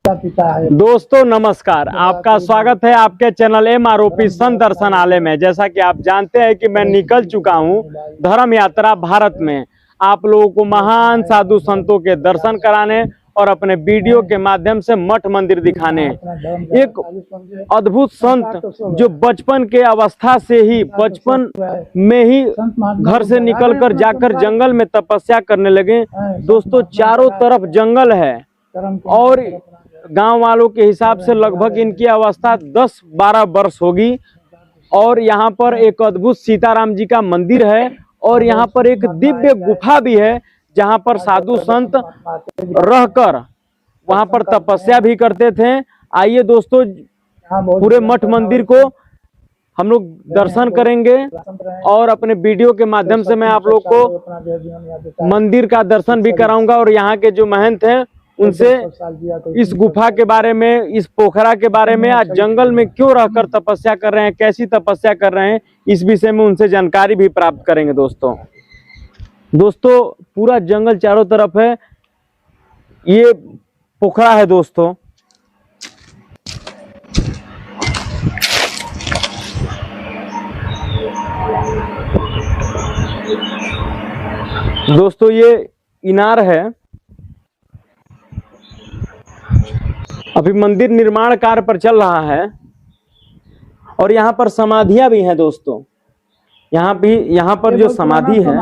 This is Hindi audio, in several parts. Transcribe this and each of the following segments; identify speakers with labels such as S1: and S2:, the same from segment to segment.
S1: पिता है।
S2: दोस्तों नमस्कार, आपका स्वागत है आपके चैनल MROP संत दर्शनालय में। जैसा कि आप जानते हैं कि मैं निकल चुका हूं धर्म यात्रा भारत में, आप लोगों को महान साधु संतों के दर्शन कराने और अपने वीडियो के माध्यम से मठ मंदिर दिखाने। एक अद्भुत संत जो बचपन के अवस्था से ही, बचपन में ही घर से निकलकर जाकर जंगल में तपस्या करने लगे। दोस्तों चारों तरफ जंगल है और गांव वालों के हिसाब से लगभग इनकी अवस्था 10-12 वर्ष होगी। और यहाँ पर एक अद्भुत सीताराम जी का मंदिर है और यहाँ पर एक दिव्य गुफा भी है जहाँ पर साधु संत रहकर वहाँ पर तपस्या भी करते थे। आइए दोस्तों, पूरे मठ मंदिर को हम लोग दर्शन करेंगे और अपने वीडियो के माध्यम से मैं आप लोग को मंदिर का दर्शन भी कराऊंगा और यहाँ के जो महंत हैं उनसे इस गुफा के बारे में, इस पोखरा के बारे में, आज जंगल में क्यों रहकर तपस्या कर रहे हैं, कैसी तपस्या कर रहे हैं, इस विषय में उनसे जानकारी भी प्राप्त करेंगे। दोस्तों पूरा जंगल चारों तरफ है, ये पोखरा है दोस्तों। दोस्तों ये इनार है। अभी मंदिर निर्माण कार्य पर चल रहा है और यहाँ पर समाधियां भी हैं दोस्तों। यहाँ पर जो समाधि है,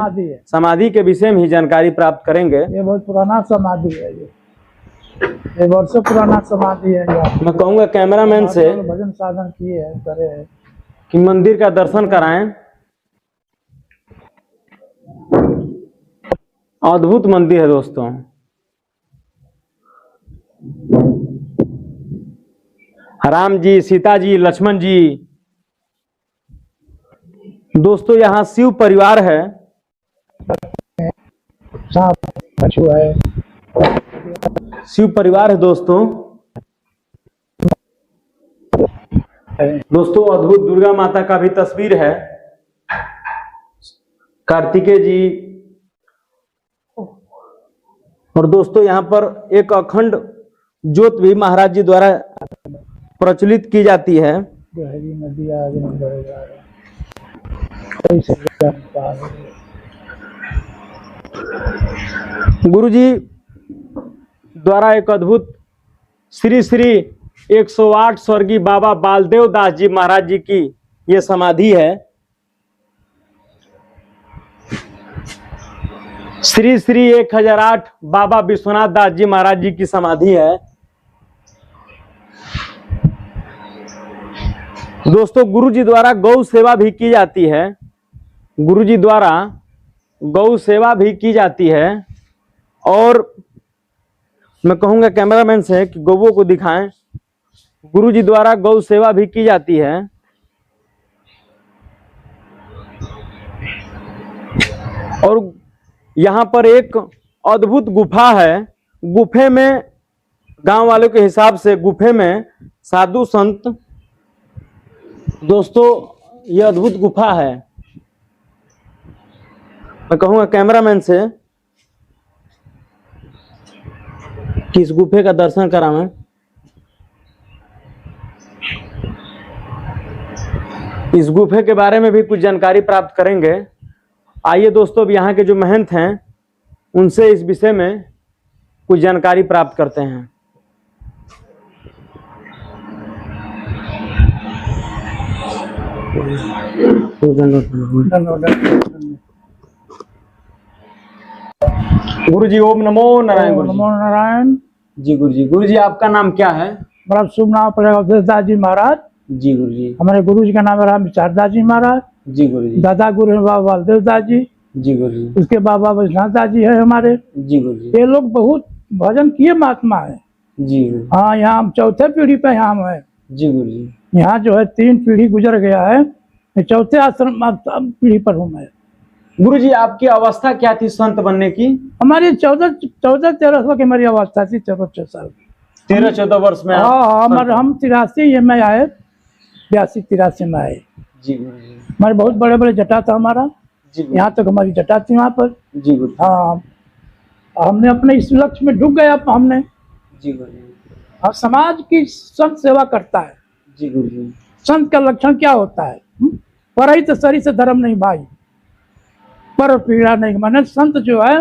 S2: समाधि के विषय में ही जानकारी प्राप्त करेंगे।
S1: ये बहुत पुराना समाधि है, ये वर्षों पुराना समाधि है।
S2: मैं कहूँगा कैमरामैन से
S1: भजन साधन किए हैं, करे हैं
S2: कि मंदिर का दर्शन कराएं। अद्भुत मंदिर है दोस्तों। राम जी, सीता जी, लक्ष्मण जी। दोस्तों यहाँ शिव परिवार है,
S1: कछु है,
S2: शिव परिवार है दोस्तों। दोस्तों अद्भुत दुर्गा माता का भी तस्वीर है, कार्तिकेय जी। और दोस्तों यहाँ पर एक अखंड ज्योत भी महाराज जी द्वारा प्रचलित की जाती है।
S1: नदी
S2: गुरु जी द्वारा एक अद्भुत श्री श्री 108 स्वर्गीय बाबा बालदेव दास जी महाराज जी की ये समाधि है। श्री श्री 1008 बाबा विश्वनाथ दास जी महाराज जी की समाधि है। दोस्तों गुरु जी द्वारा गौ सेवा भी की जाती है, गुरु जी द्वारा गौ सेवा भी की जाती है। और मैं कहूँगा कैमरामैन से कि गौओं को दिखाएं। गुरु जी द्वारा गौ सेवा भी की जाती है। और यहाँ पर एक अद्भुत गुफा है। गुफे में गांव वालों के हिसाब से गुफे में साधु संत, दोस्तों ये अद्भुत गुफा है। मैं कहूँगा कैमरामैन से कि इस गुफे का दर्शन करावें। इस गुफे के बारे में भी कुछ जानकारी प्राप्त करेंगे। आइए दोस्तों, अब यहाँ के जो महंत हैं उनसे इस विषय में कुछ जानकारी प्राप्त करते हैं। गुरु जी ओम नमो नारायण।
S1: नमो नारायण
S2: जी गुरु जी। गुरु जी आपका नाम क्या है?
S1: बड़ा शुभ नाम पड़ेगा दास जी महाराज।
S2: जी गुरु जी।
S1: हमारे गुरु जी का नाम है राम विचार दास जी महाराज।
S2: जी गुरु जी।
S1: दादा गुरु है बाबा बालदेव दास जी।
S2: जी गुरु जी।
S1: उसके बाबा वैष्णव दास जी है हमारे।
S2: जी गुरु जी।
S1: ये लोग बहुत भजन किए महात्मा है।
S2: जी गुरु।
S1: हाँ, यहाँ हम चौथे पीढ़ी पे यहाँ है।
S2: जी गुरु जी।
S1: यहाँ जो है 3 पीढ़ी गुजर गया है, चौथे आश्रम पीढ़ी पर हूँ मैं।
S2: गुरु जी आपकी अवस्था क्या थी संत बनने की?
S1: हमारी 14-13 वर्ष की हमारी अवस्था थी, 14 साल।
S2: 13-14 वर्ष में?
S1: हाँ, हम 83 में आए, 82-83 में आए।
S2: जी गुरु जी।
S1: हमारे बहुत बड़े बड़े जटा था हमारा, यहाँ तक हमारी जटा थी वहाँ पर।
S2: जी गुरु।
S1: हाँ, हमने अपने इस लक्ष्य में डूब गया हमने।
S2: जी गुरु जी।
S1: और समाज की संत सेवा करता है।
S2: जी गुरु जी।
S1: संत का लक्षण क्या होता है? परहित सरी से धर्म नहीं भाई, पर पीड़ा नहीं। माने संत जो है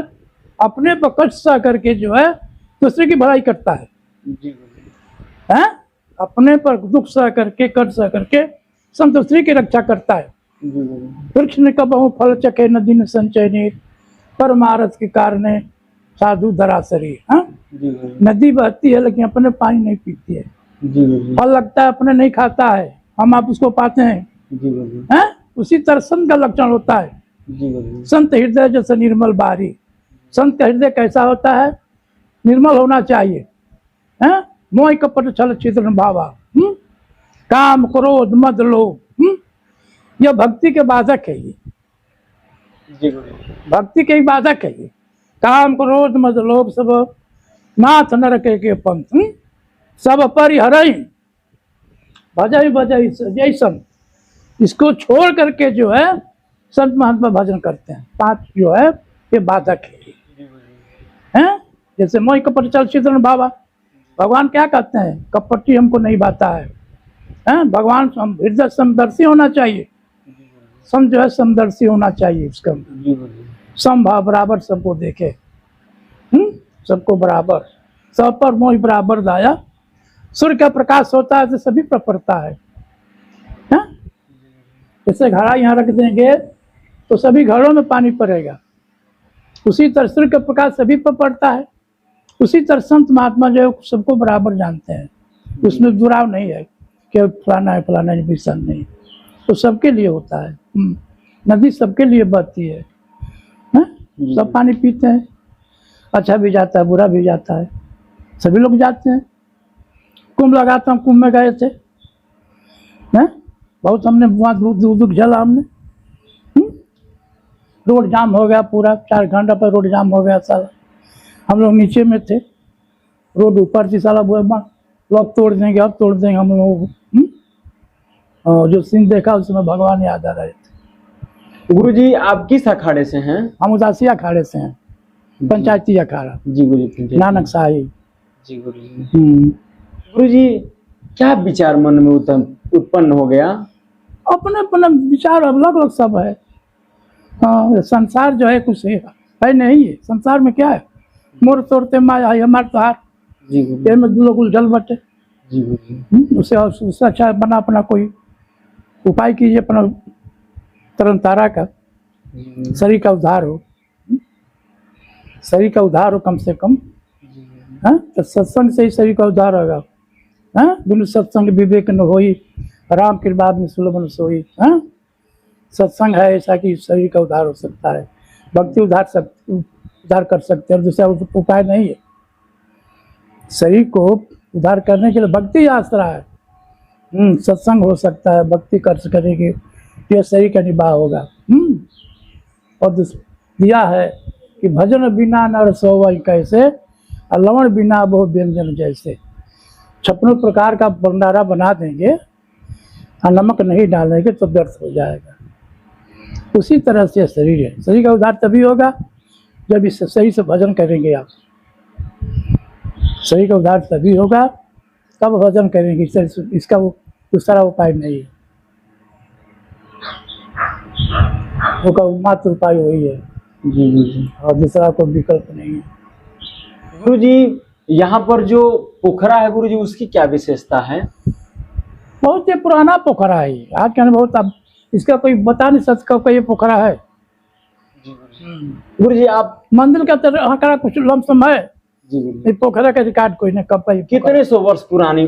S1: अपने पर कष्ट सह करके जो है दूसरे की भलाई करता है।
S2: जी गुरु जी।
S1: हैं? अपने पर दुख सह करके कष्ट सह करके संत दूसरे की रक्षा करता है।
S2: जी गुरु।
S1: वृक्ष ने कबहु फल चखे नदी ने संचय नीर, परमारथ के कारण साधु धरासरी। हाँ?
S2: जी गुरु।
S1: नदी बहती है लेकिन अपने पानी नहीं पीती है।
S2: जी गुरु जी।
S1: फल लगता है अपने नहीं खाता है, हम आप उसको पाते हैं।
S2: जी गुरु जी।
S1: हैं? उसी तरह संत का लक्षण होता है।
S2: जी गुरु जी।
S1: संत हृदय जैसे निर्मल बारी। संत का हृदय कैसा होता है? निर्मल होना चाहिए। हैं? मोह कपट छल छिद्र भावा, काम क्रोध मद लोभ, यह भक्ति के बाधक है। ये
S2: जी गुरु जी।
S1: भक्ति के ही बाधक है। ये काम क्रोध मद लोभ सब नाथ नरक के पंथ, सब परिहरई भजई भजई जैसन। इसको छोड़ करके जो है संत महात्मा भजन करते हैं। 5 जो है ये बाधक है।
S2: जी गुरु जी।
S1: हैं? जैसे मोह कपट छल छिद्र भावा, भगवान क्या कहते हैं? कपटी हमको नहीं भाता है। हैं? भगवान हृदय समदर्शी होना चाहिए। सम जो है समदर्शी होना चाहिए। उसका
S2: जी गुरु जी।
S1: समभाव बराबर सबको देखे, सबको बराबर, सब पर मोह बराबर दाया। सूर्य का प्रकाश होता है तो सभी पर पड़ता है। हैं? जैसे घड़ा यहाँ रख देंगे तो सभी घरों में पानी पड़ेगा, उसी तरह सूर्य का प्रकाश सभी पर पड़ता है। उसी तरह संत महात्मा जो है सबको बराबर जानते हैं, उसमें दुराव नहीं है कि फलाना है फलाना है, विषम नहीं, तो सबके लिए होता है। नदी सबके लिए बहती है। सब पानी पीते हैं, अच्छा भी जाता है बुरा भी जाता है, सभी लोग जाते हैं। कुंभ लगाता हूँ, कुंभ में गए थे, हैं? बहुत हमने वहाँ दूर दूर झला हमने। रोड जाम हो गया पूरा, 4 घंटा पर रोड जाम हो गया साला। हम लोग नीचे में थे, रोड ऊपर थी साला, लोग तोड़ देंगे, अब तोड़ देंगे हम लोग। जो सीन देखा उसमें भगवान याद आ रहे थे।
S2: गुरु जी आप किस अखाड़े से हैं?
S1: हम उदासी अखाड़े से हैं, पंचायती अखाड़ा,
S2: जी गुरु जी।
S1: नानक शाही।
S2: जी गुरु जी। गुरु जी क्या विचार मन में उत्पन्न हो गया?
S1: अपने अपने विचार अलग अलग सब है। हाँ, संसार जो है कुछ है नहीं है। संसार में क्या है? मोर तोड़ते माया है हमारे त्योहार।
S2: जी गुरु जी।
S1: में लोग उलझल बटे।
S2: जी गुरु जी।
S1: उससे अच्छा बना अपना कोई उपाय कीजिए, अपना तरन तारा का, शरीर का उद्धार हो, शरीर का उद्धार हो कम से कम। हाँ, तो सत्संग से ही शरीर का उद्धार होगा। हाँ, बिनु सत्संग विवेक न होई, राम कृपा में सुलभ न सोई। हाँ, सत्संग है ऐसा कि शरीर का उद्धार हो सकता है, भक्ति उद्धार कर सकते हैं, दूसरा उपाय नहीं है। शरीर को उद्धार करने के लिए भक्ति आसरा है। सत्संग हो सकता है, भक्ति कर करेंगे यह शरीर का निवाह होगा। और दिया है कि भजन बिना नर सोवई कैसे, और लवण बिना बहु व्यंजन जैसे। 56 प्रकार का भंडारा बना देंगे और नमक नहीं डालेंगे तो व्यर्थ हो जाएगा। उसी तरह से शरीर है, शरीर का उद्धार तभी होगा जब इस सही से भजन करेंगे आप। शरीर का उद्धार तभी होगा तब भजन करेंगे, इसका दूसरा उपाय नहीं है। वो मात्र उपाय वही है।
S2: जी जी।
S1: और दूसरा कोई विकल्प नहीं है।
S2: गुरु जी यहाँ पर जो पोखरा है गुरु जी उसकी क्या विशेषता है?
S1: बहुत ही पुराना पोखरा है, आज के बहुत, अब इसका कोई बता नहीं सकता ये पोखरा है।
S2: गुरु जी आप
S1: मंदिर का तरह कुछ लमसम है
S2: जी
S1: ये पोखरा का रिकॉर्ड कोई नहीं, कब
S2: कितने 100 वर्ष पुरानी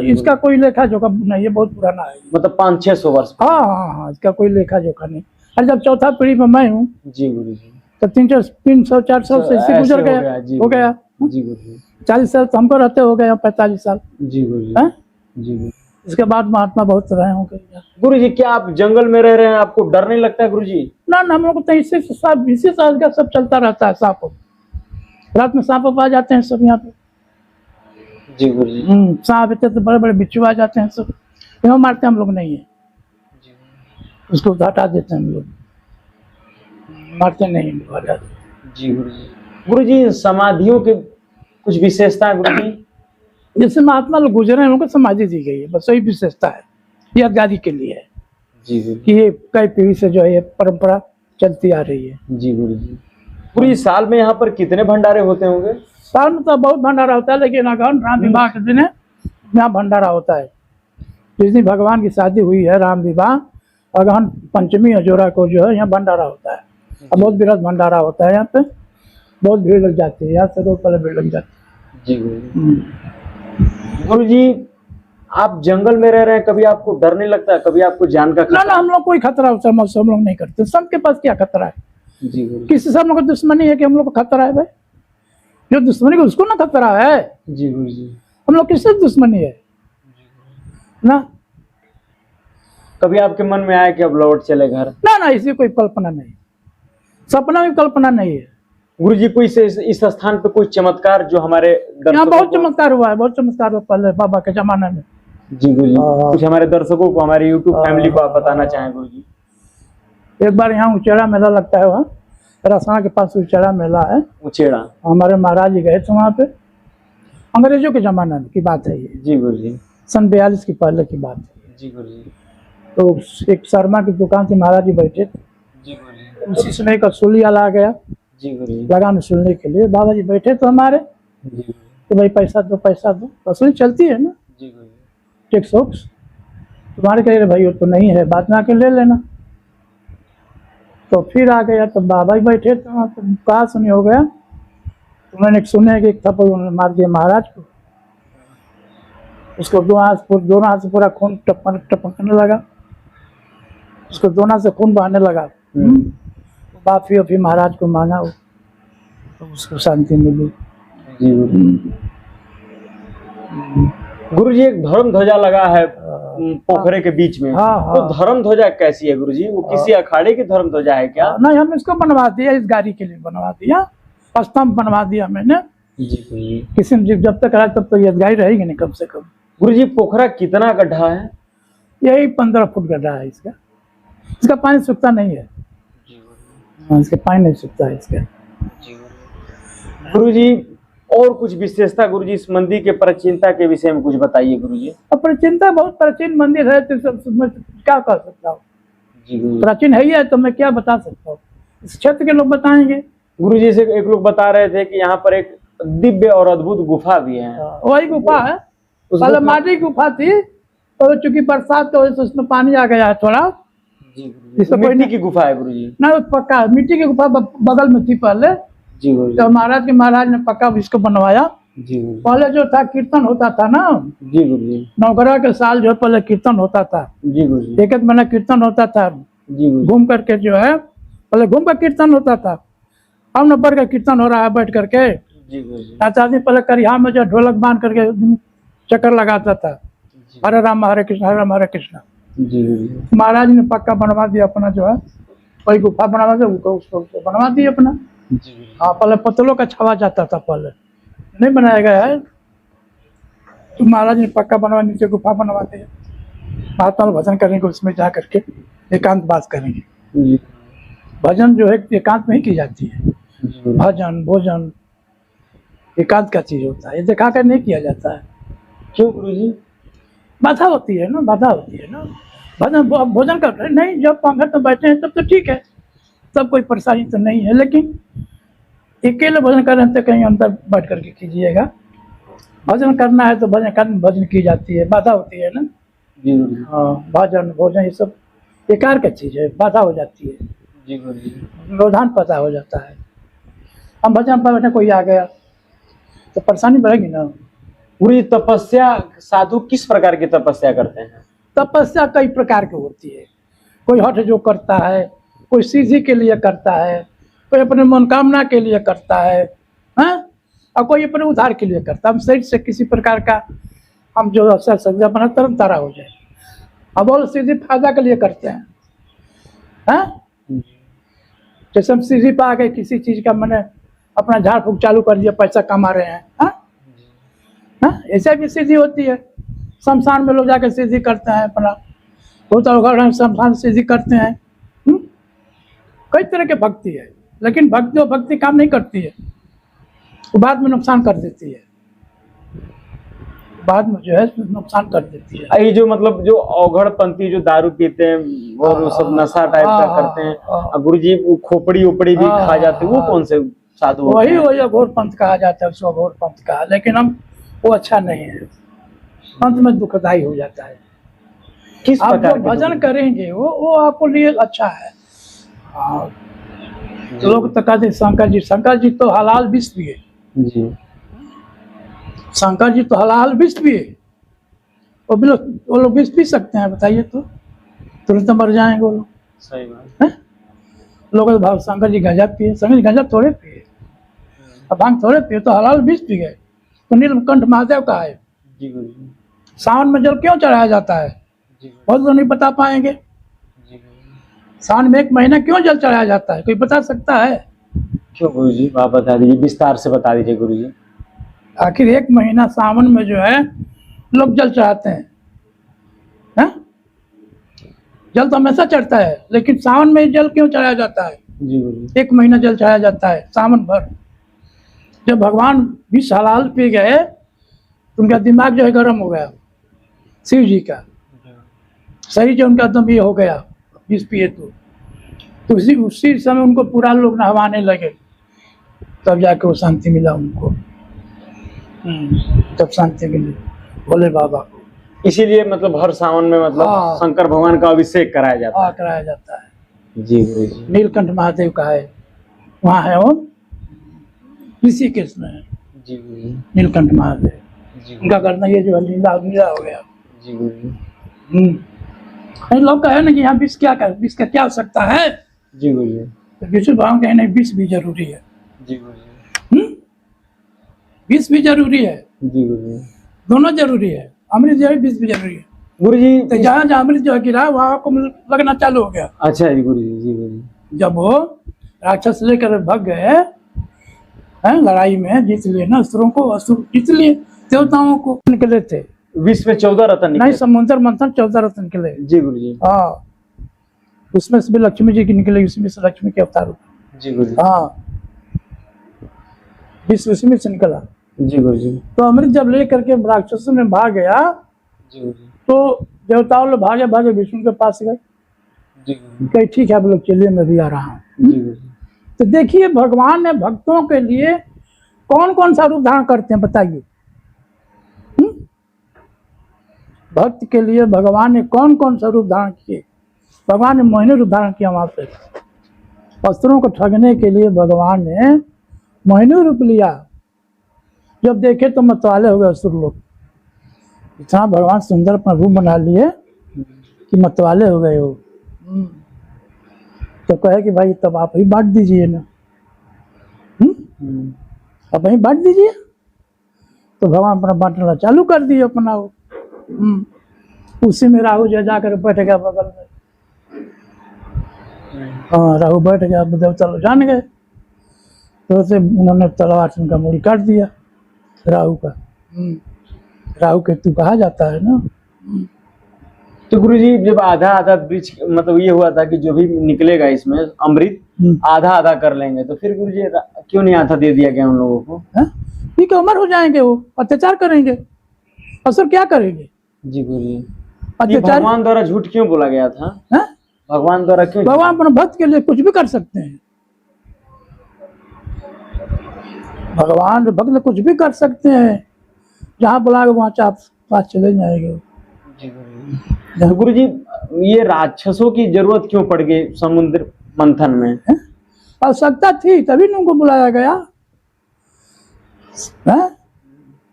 S1: इसका कोई लेखा जोखा नहीं है, बहुत पुराना है,
S2: मतलब 500-600 वर्ष।
S1: हाँ हाँ हाँ, इसका कोई लेखा जोखा नहीं। अरे जब चौथा पीढ़ी में मैं हूँ
S2: जी गुरु जी,
S1: तो 300-400 से इससे गुजर गया, हो गया
S2: जी गुरु जी।
S1: 40 साल तो हमको रहते हो गए, 45 साल
S2: जी गुरु जी। जी गुरु।
S1: इसके बाद महात्मा बहुत रहे होंगे।
S2: गुरु जी क्या आप जंगल में रह रहे हैं, आपको डर नहीं लगता है गुरु जी?
S1: ना हम लोग तो इसी साल का सब चलता रहता है। सांप रात में सांप आ जाते हैं सब यहाँ पे।
S2: जी गुरु जी।
S1: सांप इतने तो बड़े बड़े बिच्छू आ जाते हैं सब, यहाँ मारते हम लोग नहीं है, उसको हटा देते हैं हम लोग, मारते नहीं आ जाते।
S2: जी गुरु जी। गुरु जी समाधियों के कुछ विशेषता गुरु जी?
S1: जैसे महात्मा लोग गुजरे हैं उनको समाधि दी गई है, बस वही विशेषता है, यादगारी के लिए है
S2: जी गुरु
S1: कि ये कई पीढ़ी से जो है ये परंपरा चलती आ रही है।
S2: जी गुरु जी। पूरी साल में यहाँ पर कितने भंडारे होते होंगे?
S1: साल में तो बहुत भंडारा होता है, लेकिन अगर राम विवाह के दिन यहाँ भंडारा होता है। जिस दिन भगवान की शादी हुई है, राम विवाह, अगहन पंचमी अजोरा को जो है यहाँ भंडारा होता है। और बहुत बृहद भंडारा होता है यहाँ पे, बहुत भीड़ लग जाती है, यहाँ से रोज पहले भीड़ लग जाती है।
S2: जी गुरु। गुरु जी, आप जंगल में रह रहे हैं, कभी आपको डर नहीं लगता है? कभी आपको जान का
S1: ना, हम लोग कोई खतरा होता है हम लोग नहीं करते। सबके पास क्या खतरा है?
S2: जी गुरु।
S1: किसी से हम लोग को दुश्मनी है कि हम लोग को खतरा है? भाई जो दुश्मनी है उसको ना खतरा है।
S2: जी गुरु जी।
S1: हम लोग किससे दुश्मनी है ना?
S2: कभी आपके मन में आया कि अब लौट चले घर?
S1: ना, इसी कोई कल्पना नहीं, सपना में कल्पना नहीं है।
S2: गुरु जी, कोई से इस स्थान पे कोई चमत्कार जो हमारे
S1: यहाँ बहुत चमत्कार हुआ है, बहुत चमत्कार हुआ पहले बाबा के जमाने में।
S2: जी गुरु जी, कुछ हमारे दर्शकों को, हमारे यूट्यूब फैमिली को आप बताना चाहें गुरु जी?
S1: एक बार यहाँ उचेड़ा मेला लगता है, वहाँ रसना के पास उचेड़ा मेला है।
S2: उचेड़ा?
S1: हमारे महाराज जी गए थे वहाँ पे, अंग्रेजों के जमाने की बात है ये।
S2: जी गुरु जी।
S1: सन 42 की पहले की बात है।
S2: जी गुरु जी।
S1: तो एक शर्मा की दुकान से महाराज जी बैठे थे।
S2: जी गुरु जी।
S1: उसी समय एक सूलिया ला गया
S2: जी गुरु जी।
S1: लगान सुनने के लिए। बाबा जी बैठे तो हमारे
S2: जी
S1: कि भाई पैसा दो, पैसा दो, वसूली चलती है ना,
S2: जी गुरु जी।
S1: Tax Woakes. तुम्हारे कह रहे भाई वो तो नहीं है, बाद में आके ले लेना। तो फिर आ गया, तो बाबा जी बैठे तो वहाँ तो कहा सुनी हो गया। उन्होंने सुने कि एक थप्पड़ उन्होंने मार दिया महाराज को। उसको दोनों हाथ से पूरा खून टपकने लगा, उसको दोनों से खून बहने लगा। फिर महाराज को मांगा, तो उसको शांति मिली।
S2: जी गुरु जी, एक धर्म ध्वजा लगा है पोखरे के बीच में।
S1: हाँ।
S2: तो धर्म ध्वजा कैसी है गुरु जी? वो किसी अखाड़े की धर्म ध्वजा है क्या?
S1: नहीं, हम इसको बनवा दिया, इस गाड़ी के लिए बनवा दिया, स्तंभ बनवा दिया मैंने।
S2: जी
S1: किसी ने जब तक रहा तब तो ये गाड़ी रहेगी नहीं कम से कम।
S2: गुरु जी, पोखरा कितना गड्ढा है?
S1: यही 15 फुट गड्ढा है इसका पानी सूखता नहीं है। इसके पानी नहीं सूखता है इसका।
S2: गुरु जी, और कुछ विशेषता गुरु जी, इस मंदिर के प्राचीनता के विषय में कुछ बताइए गुरु जी।
S1: प्राचीनता, बहुत प्राचीन मंदिर है, तो क्या कह सकता हूँ? प्राचीन है ही है तो मैं क्या बता सकता हूँ, इस क्षेत्र के लोग बताएंगे।
S2: गुरु जी से एक लोग बता रहे थे कि यहाँ पर एक दिव्य और अद्भुत गुफा भी है।
S1: वही गुफा है, पहले माटी की गुफा थी, तो चूंकि बरसात तो उसमें पानी आ गया है थोड़ा।
S2: मिट्टी की गुफा है गुरु जी?
S1: ना, पक्का मिट्टी की गुफा बगल में थी पहले।
S2: जी गुरु जी।
S1: तो महाराज ने पक्का इसको बनवाया।
S2: जी गुरु।
S1: पहले जो था कीर्तन होता था ना।
S2: जी गुरु जी।
S1: नवग्रह के साल जो पहले कीर्तन होता था।
S2: जी गुरु जी।
S1: एक महीना कीर्तन होता था।
S2: जी गुरु।
S1: घूम करके जो है, पहले घूम कर कीर्तन होता था। अब नंबर का कीर्तन हो रहा है बैठ करके।
S2: जी गुरु जी।
S1: आदमी पहले करिया में जो ढोलक बांध करके चक्कर लगाता था, हरे राम हरे कृष्ण हरे राम हरे कृष्ण।
S2: जी गुरु जी।
S1: महाराज ने पक्का बनवा दिया अपना, जो है वही गुफा बनवा दिया, उसको बनवा दिया अपना। हाँ, पहले पत्तलों का छावा जाता था, पहले नहीं बनाया गया है। तो महाराज ने पक्का बनवा, नीचे गुफा बनवा दिया। महात्मा लोग भजन करेंगे उसमें जा करके, एकांत वास करेंगे। भजन जो है एकांत में ही की जाती है। भजन भोजन एकांत का चीज होता है, ये दिखा कर नहीं किया जाता है।
S2: क्यों गुरु जी?
S1: बाधा होती है ना, बाधा होती है ना। भजन भोजन कर रहे नहीं, जब पंगत में बैठे हैं तब तो ठीक है, तब कोई परेशानी तो नहीं है। लेकिन अकेले भजन कर रहे हैं तो कहीं अंदर बैठ करके कीजिएगा। भजन करना है तो भजन की जाती है, बाधा होती है ना।
S2: जी गुरु जी।
S1: हाँ, भजन भोजन ये सब बेकार का चीज है, बाधा हो जाती है।
S2: जी गुरु जी।
S1: व्यवधान पता हो जाता है। हम भजन पर बैठे, कोई आ गया तो परेशानी बढ़ेगी ना।
S2: गुरु जी, तपस्या साधु किस प्रकार की तपस्या करते हैं?
S1: तपस्या कई प्रकार की होती है। कोई हठ जो करता है, कोई सिद्धि के लिए करता है, कोई अपने मनोकामना के लिए करता है, हाँ? और कोई अपने उद्धार के लिए करता है। हम शरीर से किसी प्रकार का हम जो अवसर सकते अपना तरम तारा हो जाए। अब वो सीधी फायदा के लिए करते हैं, हाँ? जैसे हम सीधी पे आ गए किसी चीज का, मैंने अपना झाड़ फूक चालू कर दिया, पैसा कमा रहे हैं, हाँ? हाँ, ऐसा भी सीधी होती है। शमशान में लोग जाकर सीधी करते हैं अपना, बहुत लोग शमशान सीधी करते हैं। कई तरह के भक्ति है, लेकिन भक्ति काम नहीं करती है, वो बाद में नुकसान कर देती है। बाद में जो है नुकसान कर देती है।
S2: ये जो मतलब जो अवघड़पंथी जो दारू पीते हैं और वो सब नशा टाइप का करते हैं, और गुरुजी वो खोपड़ी उपड़ी भी खा जाते हैं, वो कौन से साधु होते
S1: वही
S2: हैं?
S1: वही अघोर पंथ कहा जाता है, उसको अघोर पंथ कहा, लेकिन हम वो अच्छा नहीं है, अंत में दुखदायी हो जाता है।
S2: किस
S1: आप
S2: प्रकार
S1: जो
S2: के
S1: भजन करेंगे वो आपको लिए अच्छा है। हाँ, लोग तो कहते शंकर जी तो हलाल विष पिए,
S2: जी
S1: शंकर जी तो हलाल विष पिए, वो लोग विष पी सकते हैं बताइए तो? तुरंत मर जाएंगे वो लोग।
S2: सही बात।
S1: हैं? लोग तो भाव शंकर जी गांजा पिए, शंकर जी गांजा थोड़े पिए, अब भांग थोड़े पिए, तो हलाल विष पी गए। तो नीलकंठ महादेव का है।
S2: जी गुरुजी।
S1: सावन में जल क्यों चढ़ाया जाता है?
S2: जी
S1: बहुत लोग नहीं बता पाएंगे।
S2: जी।
S1: सावन में 1 महीना क्यों जल चढ़ाया जाता है, कोई बता सकता है?
S2: क्यों गुरुजी, आप बता दीजिए, विस्तार से बता दीजिए गुरुजी।
S1: आखिर 1 महीना सावन में जो है लोग जल चढ़ाते हैं, हैं? जल तो हमेशा चढ़ता है, लेकिन सावन में जल क्यों चढ़ाया जाता है?
S2: जी गुरुजी।
S1: 1 महीना जल चढ़ाया जाता है सावन भर। जब भगवान विष हलाल पी गए तो उनका दिमाग जो है गर्म हो गया, शिव जी का शरीर जो उनका एकदम ये हो गया विष पिए तो उसी समय उनको पूरा लोग नहवाने लगे, तब जाके वो शांति मिला उनको। तब शांति मिली भोले बाबा को।
S2: इसीलिए मतलब हर सावन में मतलब
S1: हाँ।
S2: शंकर भगवान का अभिषेक कराया जाता है।
S1: कराया जाता है।
S2: जी गुरुजी।
S1: नीलकंठ महादेव का है, वहाँ है वो ऋषिकेश में है
S2: जी गुरुजी।
S1: नीलकंठ महादेव।
S2: जी
S1: उनका करना ये जो है नीला नीला हो गया।
S2: जी गुरुजी।
S1: कई लोग कहे ना कि यहाँ विष का क्या आवश्यकता है?
S2: जी गुरुजी।
S1: तो विष्णु भगवान कहे नहीं, विष भी जरूरी है।
S2: जी गुरुजी।
S1: विष भी जरूरी है,
S2: जी गुरुजी।
S1: दोनों जरूरी है, अमृत जो है विष भी जरूरी है।
S2: गुरुजी
S1: तो जहाँ जहाँ अमृत जो है गिरा वहाँ को लगना चालू हो गया।
S2: अच्छा जी गुरुजी। जी गुरुजी।
S1: जब वो राक्षस लेकर भाग गए हैं, लड़ाई में जीत लिए ना असुरों को, असुर जीत लिए, देवताओं को निकले थे।
S2: विश्व में 14 रत्न निकले।
S1: नहीं, समुद्र मंथन 14 रत्न निकले।
S2: जी गुरुजी।
S1: हाँ, उसमें से भी लक्ष्मी जी की निकले, उसमें से लक्ष्मी के अवतार हुए।
S2: जी गुरुजी।
S1: हाँ, विश्व उसमें से निकला।
S2: जी गुरुजी।
S1: तो अमृत जब लेकर के राक्षसों में भाग गया
S2: जी गुरुजी।
S1: तो देवताओं लोग भागे भागे विष्णु के पास गए।
S2: जी गुरुजी।
S1: कहीं ठीक है, आप लोग चलिए, मैं भी आ रहा हूँ।
S2: जी गुरुजी।
S1: तो देखिए भगवान ने भक्तों के लिए कौन कौन सा रूप धारण करते हैं बताइए। भक्त के लिए भगवान ने कौन कौन सा रूप धारण किए? भगवान ने मोहिनी रूप धारण किया, वहां पे असुरों को ठगने के लिए भगवान ने मोहिनी रूप लिया। जब देखे तो मतवाले हो गए असुर लोग, इतना भगवान सुंदर अपना रूप बना लिए कि मतवाले हो गए हो। तो कहे कि भाई तब आप ही बांट दीजिए ना, आप ही बांट दीजिए। तो भगवान अपना बांटना चालू कर दिए अपना वो। उसी में राहु जो जाकर बैठ गया बगल में। हाँ, राहु बैठ गया, देवता लोग जान गए, तो से उन्होंने तलवार से उनका मुड़ी काट दिया राहु का। राहु केतु कहा जाता है ना।
S2: तो गुरुजी जब आधा आधा वृक्ष मतलब ये हुआ था कि जो भी निकलेगा इसमें अमृत आधा आधा कर लेंगे, तो फिर गुरुजी क्यों नहीं आधा दे दिया गया उन लोगों को?
S1: ठीक है, उम्र हो जाएंगे, वो अत्याचार करेंगे, असुर क्या करेंगे?
S2: जी गुरुजी।
S1: अत्याचार
S2: भगवान द्वारा झूठ क्यों बोला गया था?
S1: है?
S2: भगवान द्वारा क्यों?
S1: भगवान अपने भक्त के लिए कुछ भी कर सकते हैं। भगवान भक्त कुछ भी कर सकते हैं, जहाँ बुलाएंगे वहाँ चाप पास चले जाएंगे।
S2: तो गुरुजी ये राक्षसों की जरूरत क्यों पड़ गई समुद्र मंथन में?
S1: आवश्यकता थी तभी न उनको बुलाया गया।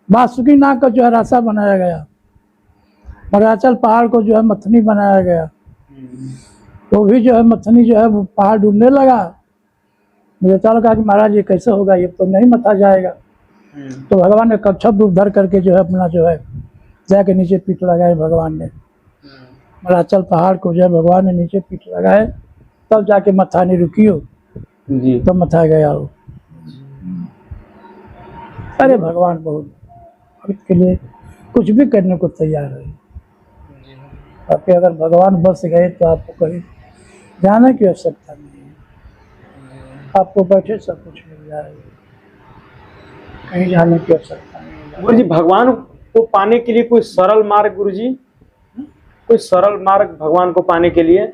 S1: वासुकी नाग का जो है रास्ता बनाया गया, मराचल पहाड़ को जो है मथनी बनाया गया, तो भी जो है मथनी जो है वो पहाड़ डूबने लगा। मुझे तो लगा कि महाराज ये कैसे होगा, ये तो नहीं मथा जाएगा। तो भगवान ने कच्छप रूप धर करके जो है अपना जो है जाके नीचे पीठ लगाए। भगवान ने मराचल पहाड़ को जो है भगवान ने नीचे पीठ लगाए, तब जाके मथा नहीं रुकी हो, तब मथा गया हो। अरे भगवान बहुत भक्त के लिए कुछ भी करने को तैयार है। आपके अगर भगवान बस गए तो आपको कहीं जाने की आवश्यकता नहीं है, आपको बैठे सब कुछ मिल जाएगा, कहीं जाने की आवश्यकता नहीं है।
S2: जी भगवान को पाने के लिए कोई सरल मार्ग गुरुजी, कोई सरल मार्ग भगवान को पाने के लिए?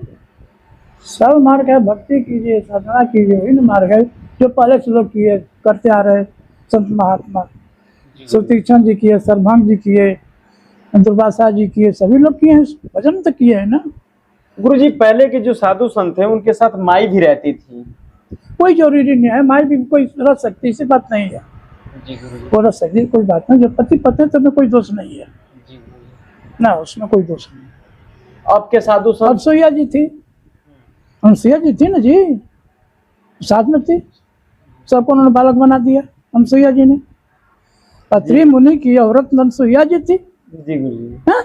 S1: सरल मार्ग है, भक्ति कीजिए, साधना कीजिए, वही न मार्ग है जो पहले से लोग किए करते आ रहे संत महात्मा। सुतीक्षण जी किए, सर्वभंग जी किए, दुर्वासा जी किए, सभी लोग किए हैं, भजन तो किए है ना।
S2: गुरुजी पहले के जो साधु संत थे उनके साथ माई भी रहती थी।
S1: कोई जरूरी नहीं है, माई भी कोई रह सकती, ऐसी बात नहीं है। वो रह सकती है, कोई बात नहीं। जो पति पत्नी तो में कोई दोष नहीं है ना, उसमें कोई दोष नहीं।
S2: आपके साधु संत
S1: अनसुईया जी थी, अनसुईया जी थी ना जी, साथ में थी, सबको उन्होंने बालक बना दिया अनसुईया जी ने। अत्रि मुनि की औरत अनसुईया जी थी।
S2: जी गुरुजी।
S1: हाँ?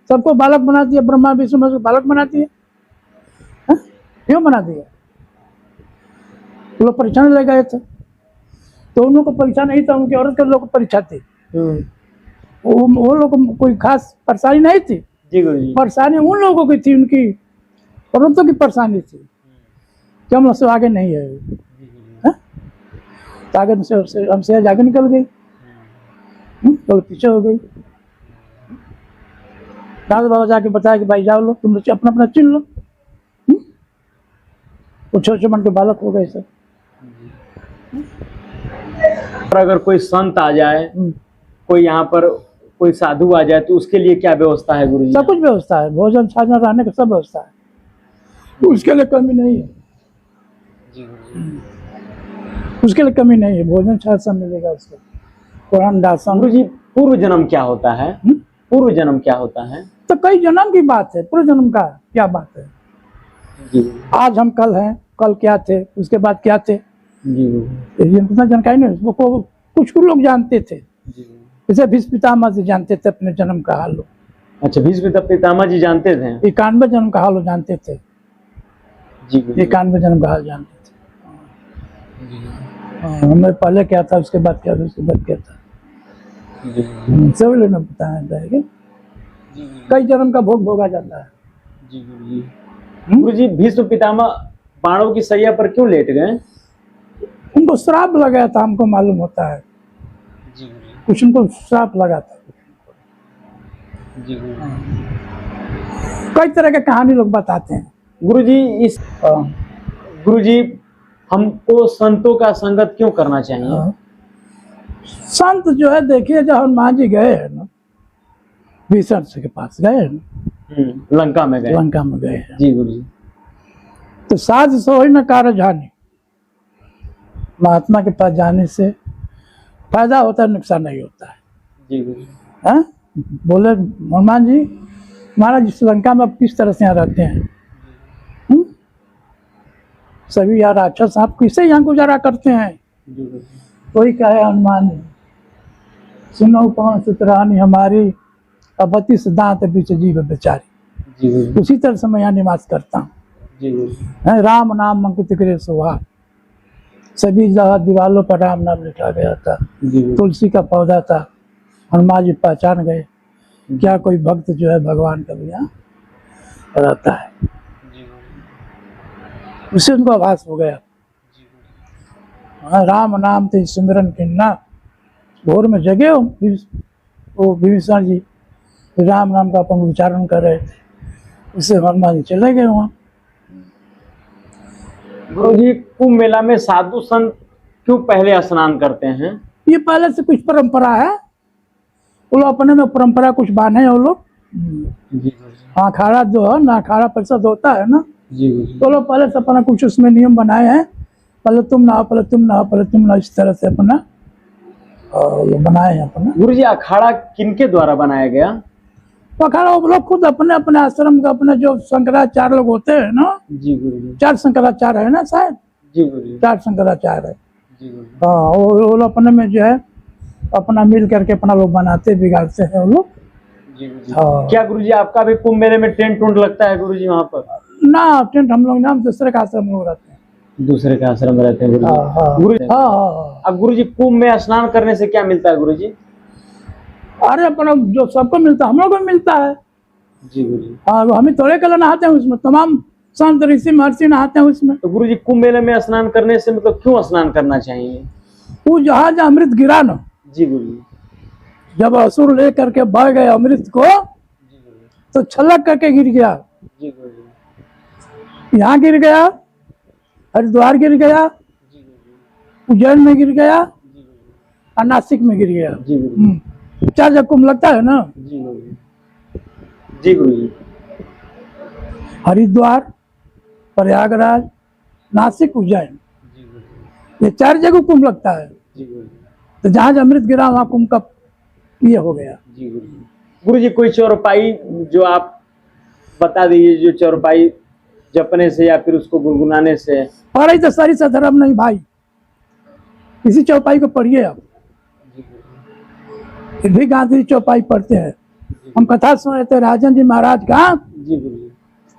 S1: सबको बालक बना दिया, ब्रह्मा विष्णु महेश को बालक बना दिया। हाँ? क्यों बना दिया? लोग परीक्षा ले गए थे तो उन लोगों को परीक्षा नहीं था, उनकी औरत के लोग को परीक्षा थी। वो लोग को कोई खास परेशानी नहीं थी।
S2: जी गुरुजी।
S1: परेशानी उन लोगों की थी, उनकी औरतों की परेशानी थी कि हम उससे आगे नहीं है। हाँ? तो आगे हमसे आगे निकल गई, तो पीछे हो गई। दादा बाबा जाके बताया कि भाई जाओ लो, तुम लोग अपना अपना चुन लो। वो छोटे मन के बालक हो गए सब।
S2: और अगर कोई संत आ जाए, कोई यहाँ पर कोई साधु आ जाए तो उसके लिए क्या व्यवस्था है गुरुजी?
S1: सब कुछ व्यवस्था है, भोजन साधन रहने का सब व्यवस्था है, उसके लिए कमी नहीं है। उसके लिए कमी नहीं है, भोजन छात्र सब मिलेगा उसको। कुरान दासन।
S2: गुरुजी पूर्व जन्म क्या होता है? पूर्व जन्म क्या होता है?
S1: तो कई जन्म की बात है, पूर्व जन्म का क्या बात है?
S2: जी।
S1: आज हम कल हैं, कल क्या थे, उसके बाद क्या थे,
S2: जी।
S1: इतना जानकारी नहीं। वो कुछ लोग जानते थे, जैसे भीष्म पितामह जी जानते थे अपने जन्म का हाल।
S2: अच्छा, भीष्म पितामह जी जानते थे?
S1: 91 जन्म का हाल जानते थे।
S2: जी।
S1: 91 जन्म का हाल जानते थे। हमें पहले क्या था, उसके बाद क्या था, उसके बाद क्या था, सब लोग बताया। कई जन्म का भोग भोगा जाता है।
S2: गुरुजी भीष्म पितामह बाणों की सैया पर क्यों लेट गए?
S1: उनको श्राप लगाया था, हमको मालूम होता है। कुछ उनको श्राप लगा था। कई तरह के कहानी लोग बताते हैं।
S2: गुरुजी हमको संतों का संगत क्यों करना चाहिए?
S1: संत जो है, देखिए जब हनुमान जी गए हैं ना, भीषण के पास गए हैं ना,
S2: लंका में गए।
S1: लंका में गए हैं।
S2: जी गुरुजी।
S1: तो साध सोई न कारज हानि। महात्मा के पास जाने से फायदा होता है, नुकसान नहीं होता है।
S2: जी गुरुजी।
S1: हाँ? बोले हनुमान जी महाराज, इस लंका में आप किस तरह से यहाँ रहते हैं? सभी यार राक्षस, आप किससे यहाँ गुजारा करते हैं? कोई कहे हनुमान जी, सुनो पवन सुतरानी हमारी, अबती से दांत बीच जीव बेचारी। उसी तरह से मैं यहाँ निवास करता हूँ। राम नाम अंकित करे सुहा। सभी जगह दीवालों पर राम नाम लिखा गया था। तुलसी का पौधा था। हनुमान जी पहचान गए क्या कोई भक्त जो है भगवान का भी यहाँ रहता है। उससे उनको आभास हो गया। राम नाम थे सिमरन किन्ना। भोर में जगे वो विभीषण जी राम नाम का अपन उच्चारण कर रहे थे, उससे हनुमान जी चले गए वहाँ।
S2: गुरुजी कुंभ मेला में साधु संत क्यों पहले स्नान करते हैं?
S1: ये पहले से कुछ परंपरा है, वो लोग अपने में परंपरा कुछ बांधे हैं वो लोग। हाँ, अखाड़ा जो है ना, अखाड़ा परिषद होता है ना, तो लोग पहले से अपना कुछ उसमें नियम बनाए हैं। पहले तुम ना, पहले तुम ना, पहले तुम ना, इस तरह से अपना बनाए हैं अपना।
S2: गुरुजी अखाड़ा किनके द्वारा बनाया गया?
S1: तो अखाड़ा वो लोग खुद अपने अपने आश्रम का, अपने जो शंकराचार्य लोग होते हैं ना।
S2: जी गुरुजी।
S1: 4 शंकराचार्य है ना शायद। जी गुरुजी। 4 शंकराचार्य है।
S2: जी गुरुजी।
S1: हाँ, वो लोग अपने में जो है अपना मिल करके अपना लोग बनाते बिगाड़ते हैं वो लोग।
S2: हाँ। क्या गुरुजी आपका भी कुंभ मेले में टेंट टूंट लगता है गुरुजी वहाँ पर?
S1: ना, टेंट हम लोग ना, दूसरे का आश्रम लोग रहते हैं।
S2: दूसरे का आश्रम में रहते हैं गुरुजी। अब गुरुजी कुंभ में स्नान करने से क्या मिलता है गुरुजी?
S1: अरे अपना जो सबको मिलता है हम लोग को मिलता है।
S2: जी गुरुजी।
S1: हाँ, हम ही थोड़े कल नहाते हैं उसमें, तमाम संत ऋषि महर्षि नहाते हैं उसमें।
S2: तो गुरुजी कुंभ मेले में स्नान करने से मतलब क्यों स्नान करना चाहिए?
S1: वो जहाँ जहाँ अमृत गिरा ना।
S2: जी गुरुजी।
S1: जब असुर ले करके बह गए अमृत को तो छलक करके गिर गया।
S2: जी गुरुजी।
S1: यहाँ गिर गया, हरिद्वार गिर गया, उज्जैन में गिर गया और नासिक में गिर गया।
S2: जी गुरुजी।
S1: 4 जगह कुंभ लगता है ना।
S2: जी गुरुजी। जी गुरुजी।
S1: हरिद्वार, प्रयागराज, नासिक, उज्जैन,
S2: जी गुरुजी।
S1: ये 4 जगह कुंभ लगता है।
S2: जी गुरुजी।
S1: तो जहाँ अमृत गिरा वहाँ कुंभ का ये हो गया।
S2: जी गुरुजी। गुरुजी कोई चौपाई जो आप बता दीजिए, जो चौपाई जपने से या फिर उसको गुनगुनाने से।
S1: पढ़ाई तो सारी सा धर्म नहीं भाई, इसी चौपाई को पढ़िए आप। फिर भी गांधी चौपाई पढ़ते हैं। हम कथा सुन रहे थे राजन जी महाराज का,
S2: जी गुरुजी।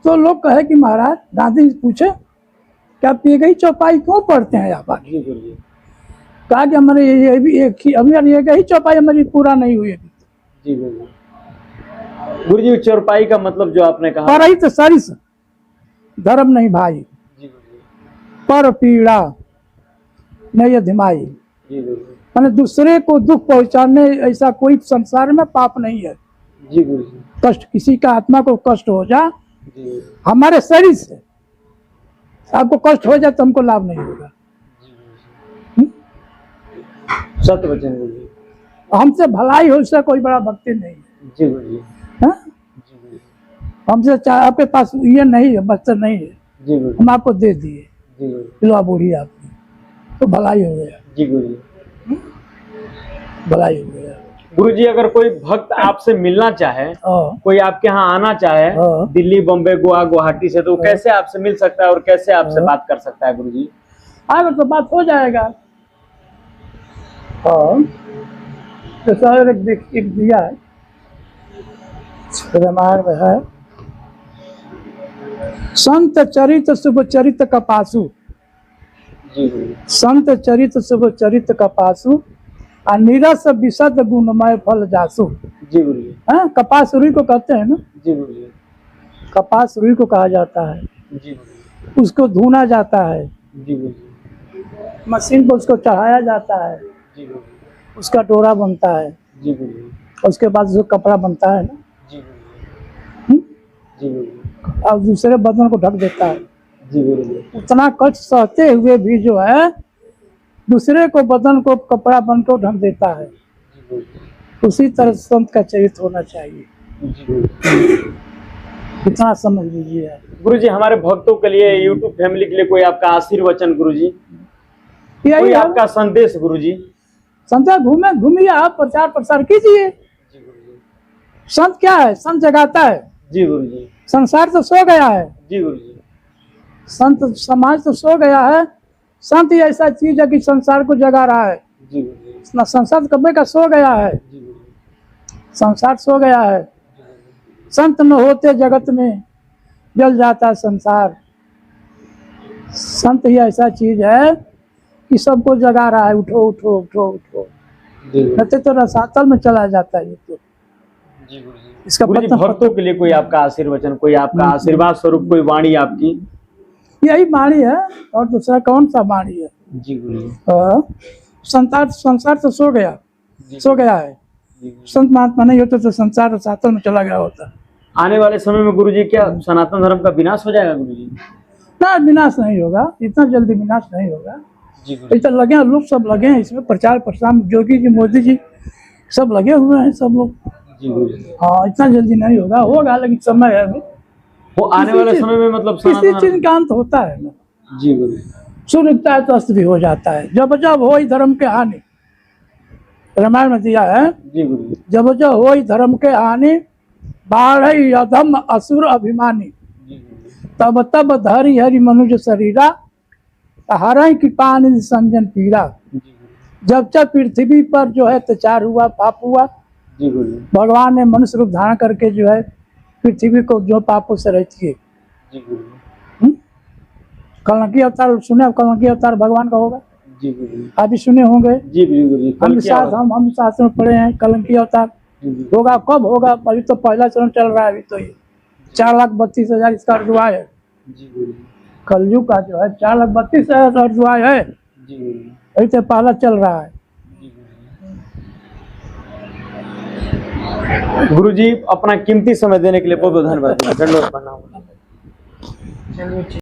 S1: तो लोग कहे कि महाराज, गांधी जी पूछे कि आप ये गई चौपाई क्यों पढ़ते हैं आप?
S2: जी गुरुजी।
S1: कहा कि हमारे ये भी एक ही, हमारी ये गई चौपाई हमारी पूरा नहीं हुई अभी।
S2: जी गुरुजी। गुरुजी चौपाई का मतलब जो आपने कहा।
S1: पढ़ाई तो सारी सा धर्म नहीं भाई,
S2: जी गुरुजी।
S1: पर पीड़ा नहीं अधिमाई।
S2: जी गुरुजी।
S1: मैंने दूसरे को दुख पहुंचाने ऐसा कोई संसार में पाप नहीं है।
S2: जी गुरुजी।
S1: कष्ट किसी का आत्मा को कष्ट हो जा,
S2: जी
S1: हमारे शरीर से आपको कष्ट हो जाए तो हमको लाभ नहीं होगा।
S2: सत्य वचन गुरुजी।
S1: हमसे भलाई हो इससे कोई बड़ा भक्ति नहीं है।
S2: जी गुरुजी।
S1: हाँ?
S2: जी गुरुजी।
S1: हमसे चाहे आपके पास ये नहीं है, बच्चा नहीं है,
S2: जी गुरुजी।
S1: हम आपको दे दिए,
S2: जी गुरुजी।
S1: पिलवा बूढ़ी आपकी, तो भलाई हो गया,
S2: जी गुरुजी।
S1: भलाई हो गया।
S2: गुरुजी अगर कोई भक्त आपसे मिलना चाहे, कोई आपके यहाँ आना चाहे, दिल्ली, बॉम्बे, गोवा, गुवाहाटी से, तो वो कैसे आपसे मिल सकता है और कैसे आपसे बात कर सकता है गुरुजी?
S1: आगे तो बात हो जाएगा। तो सर एक दिया है रामायण में है, संत चरित शुभ चरित कपासु।
S2: जी गुरुजी।
S1: संत चरित शुभ चरित कपासु और निरस विशद गुणमय फल जासु।
S2: जी गुरुजी।
S1: हाँ, कपास रुई को कहते हैं ना।
S2: जी गुरुजी।
S1: कपास रुई को कहा जाता है।
S2: जी गुरुजी।
S1: उसको धुना जाता है,
S2: जी गुरुजी।
S1: मशीन पर उसको चढ़ाया जाता है,
S2: जी गुरुजी।
S1: उसका डोरा बनता है,
S2: जी गुरुजी।
S1: उसके बाद जो कपड़ा बनता है ना,
S2: जी गुरुजी। जी गुरुजी।
S1: और दूसरे बदन को ढक देता है।
S2: जी गुरुजी।
S1: उतना कष्ट सहते हुए भी जो है दूसरे को बदन को कपड़ा बन को ढक देता है।
S2: जी गुरुजी।
S1: उसी तरह संत का चरित्र होना चाहिए।
S2: जी गुरुजी।
S1: कितना समझ लीजिए आप।
S2: गुरुजी हमारे भक्तों के लिए, यूट्यूब फैमिली के लिए कोई आपका आशीर्वचन गुरुजी, कोई
S1: यही
S2: आपका संदेश गुरुजी?
S1: संत घूमिए आप, प्रचार प्रसार कीजिए।
S2: जी गुरुजी।
S1: संत क्या है? संत जगाता है।
S2: जी गुरुजी।
S1: संसार तो सो गया है,
S2: जी गुरुजी।
S1: संत समाज तो सो गया है। संत ही ऐसा चीज है कि संसार को जगा रहा है।
S2: जी गुरुजी।
S1: ना संसार कभी का सो गया है,
S2: जी गुरुजी।
S1: संसार सो गया है। संत न होते जगत में जल जाता संसार। संत ही ऐसा चीज है कि सबको जगा रहा है, उठो उठो उठो उठो,
S2: जी गुरुजी।
S1: कहते तो रसातल में चला जाता है ये तो।
S2: जी गुरुजी।
S1: इसका
S2: गुरुजी
S1: पता
S2: भक्तों के लिए कोई आपका आशीर्वचन, कोई आपका आशीर्वाद स्वरूप कोई वाणी आपकी?
S1: यही वाणी है, और दूसरा कौन सा वाणी है?
S2: जी गुरुजी।
S1: संसार तो सो गया, सो गया है।
S2: जी गुरुजी।
S1: संत महात्मा नहीं होते तो संसार रसातल में चला गया होता।
S2: आने वाले समय में गुरुजी क्या सनातन धर्म का विनाश हो जाएगा गुरुजी?
S1: ना, विनाश नहीं होगा, इतना जल्दी विनाश नहीं होगा।
S2: जी गुरुजी।
S1: इतना लगे हैं लोग, सब लगे हैं इसमें प्रचार प्रसार, योगी जी, मोदी जी सब लगे हुए हैं सब लोग।
S2: जी गुरुजी।
S1: हाँ, इतना जल्दी नहीं होगा, होगा लेकिन समय है अभी।
S2: वो आने वाले समय में मतलब
S1: किसी
S2: सनातन
S1: चीज का अंत होता है ना।
S2: जी गुरुजी।
S1: शुरू दिखता है तो अस्त भी हो जाता है। जब जब हो धर्म के हानि, रामायण में दिया है,
S2: जी गुरुजी।
S1: जब जब हो धर्म के हानि, बाढ़ अधम असुर अभिमानी,
S2: जी गुरुजी।
S1: तब तब धरि हरि मनुज शरीरा, हर की पानी संजन पीड़ा।
S2: जी गुरुजी।
S1: जब जब पृथ्वी पर जो है अत्याचार हुआ, पाप हुआ,
S2: जी गुरुजी।
S1: भगवान ने मनुष्य रूप धारण करके जो है पृथ्वी को जो पापों से रहती है।
S2: जी गुरुजी।
S1: कलंकी अवतार सुने, अब कलंकी अवतार भगवान का होगा,
S2: जी गुरुजी।
S1: आप भी सुने होंगे।
S2: जी गुरुजी।
S1: हम शास्त्र में पढ़े हैं कलंकी अवतार होगा। कब होगा? अभी तो पहला चरण चल रहा है, अभी तो ये 4,32,000 इसका अर्जुआय है।
S2: जी गुरुजी।
S1: कलयुग का जो है 4,32,000 अर्जुआय है,
S2: जी गुरुजी।
S1: अभी तो पहला चल रहा है।
S2: जी गुरुजी। गुरुजी अपना कीमती समय देने के लिए बहुत बहुत धन्यवाद। दंडवत प्रणाम।